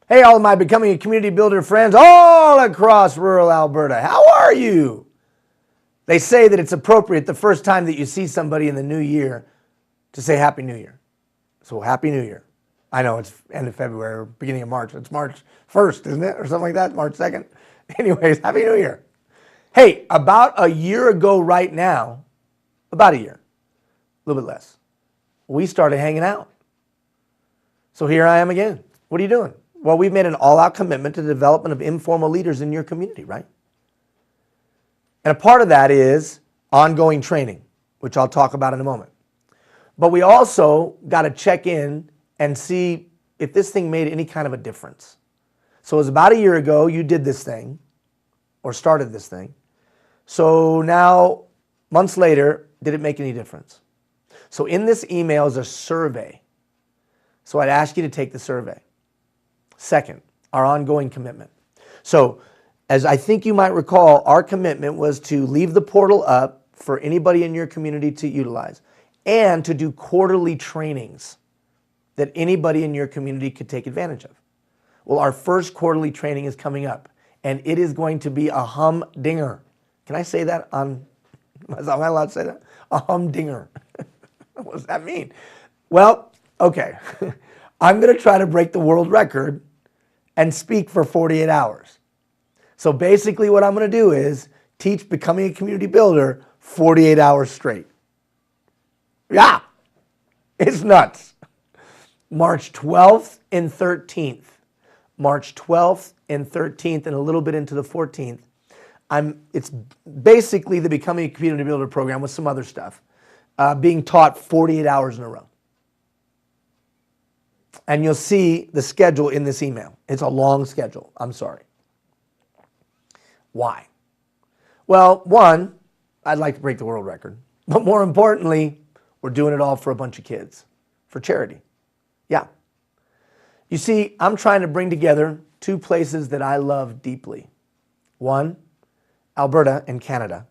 Hey, all of my Becoming a Community Builder friends all across rural Alberta. How are you? They say that it's appropriate the first time that you see somebody in the new year to say Happy New Year. So Happy New Year. I know it's end of February or beginning of March. It's March 1st, isn't it? Or something like that, March 2nd. Anyways, Happy New Year. Hey, about a year ago right now, about a year, a little bit less, we started hanging out. So here I am again. What are you doing? Well, we've made an all-out commitment to the development of informal leaders in your community, right? And a part of that is ongoing training, which I'll talk about in a moment. But we also got to check in and see if this thing made any kind of a difference. So it was about a year ago you did this thing, or started this thing. So now, months later, did it make any difference? So in this email is a survey. So I'd ask you to take the survey. Second, our ongoing commitment. So as I think you might recall, our commitment was to leave the portal up for anybody in your community to utilize and to do quarterly trainings that anybody in your community could take advantage of. Well, our first quarterly training is coming up, and it is going to be a humdinger. Can I say that on, am I allowed to say that? A humdinger. What does that mean? Well, okay. I'm going to try to break the world record and speak for 48 hours. So basically what I'm going to do is teach Becoming a Community Builder 48 hours straight. Yeah, it's nuts. March 12th and 13th. March 12th and 13th and a little bit into the 14th. It's basically the Becoming a Community Builder program with some other stuff being taught 48 hours in a row. And you'll see the schedule in this email. It's a long schedule. I'm sorry. Why? Well, one, I'd like to break the world record. But more importantly, we're doing it all for a bunch of kids, for charity. Yeah. You see, I'm trying to bring together two places that I love deeply. One, Alberta and Canada.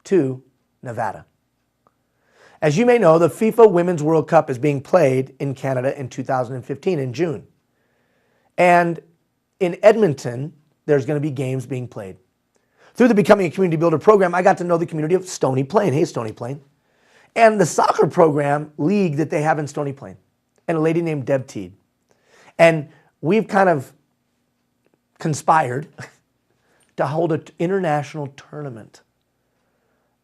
Two, Nevada. As you may know, the FIFA Women's World Cup is being played in Canada in 2015 in June. And in Edmonton, there's going to be games being played. Through the Becoming a Community Builder program, I got to know the community of Stony Plain. Hey, Stony Plain. And the soccer program league that they have in Stony Plain. And a lady named Deb Teed. And we've kind of conspired to hold an international tournament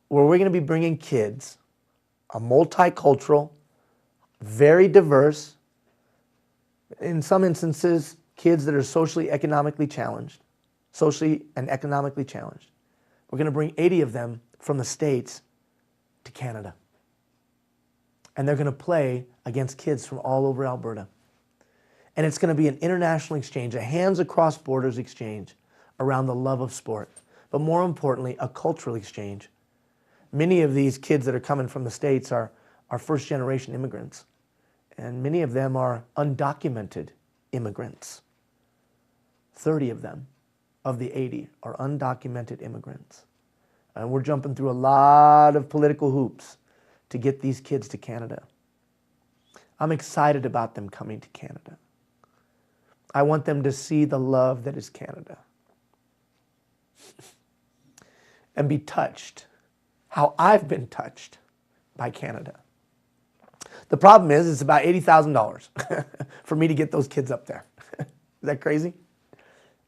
where we're going to be bringing kids, a multicultural, very diverse, in some instances, kids that are socially and economically challenged. We're going to bring 80 of them from the States to Canada. And they're going to play against kids from all over Alberta. And it's going to be an international exchange, a hands across borders exchange around the love of sport. But more importantly, a cultural exchange. Many of these kids that are coming from the States are first generation immigrants. And many of them are undocumented immigrants. 30 of them, of the 80, are undocumented immigrants. And we're jumping through a lot of political hoops to get these kids to Canada. I'm excited about them coming to Canada. I want them to see the love that is Canada and be touched how I've been touched by Canada. The problem is it's about $80,000 for me to get those kids up there. Is that crazy?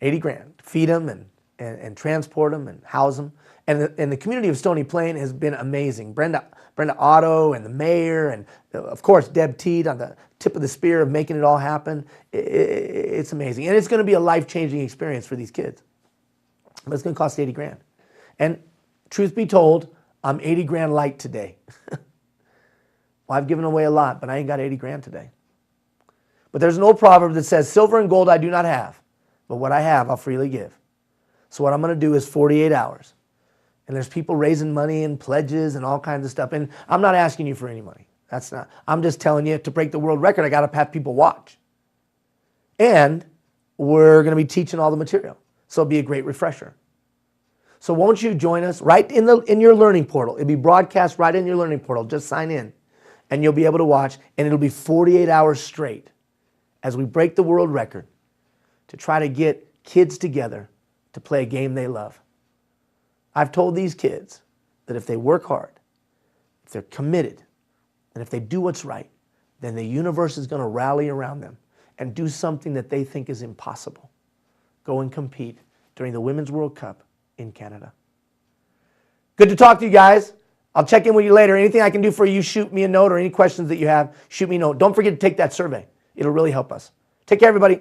80 grand. Feed them and transport them and house them. And the community of Stony Plain has been amazing. Brenda Otto and the mayor and, of course, Deb Teed on the tip of the spear of making it all happen. It's amazing. And it's going to be a life-changing experience for these kids. But it's going to cost 80 grand. And truth be told, I'm 80 grand light today. Well, I've given away a lot, but I ain't got 80 grand today. But there's an old proverb that says, silver and gold I do not have, but what I have I'll freely give. So what I'm going to do is 48 hours. And there's people raising money and pledges and all kinds of stuff. And I'm not asking you for any money. That's not. I'm just telling you, to break the world record, I got to have people watch. And we're going to be teaching all the material. So it'll be a great refresher. So won't you join us right in your learning portal? It'll be broadcast right in your learning portal. Just sign in and you'll be able to watch. And it'll be 48 hours straight as we break the world record to try to get kids together to play a game they love. I've told these kids that if they work hard, if they're committed, and if they do what's right, then the universe is going to rally around them and do something that they think is impossible. Go and compete during the Women's World Cup in Canada. Good to talk to you guys. I'll check in with you later. Anything I can do for you, shoot me a note, or any questions that you have, shoot me a note. Don't forget to take that survey. It'll really help us. Take care, everybody.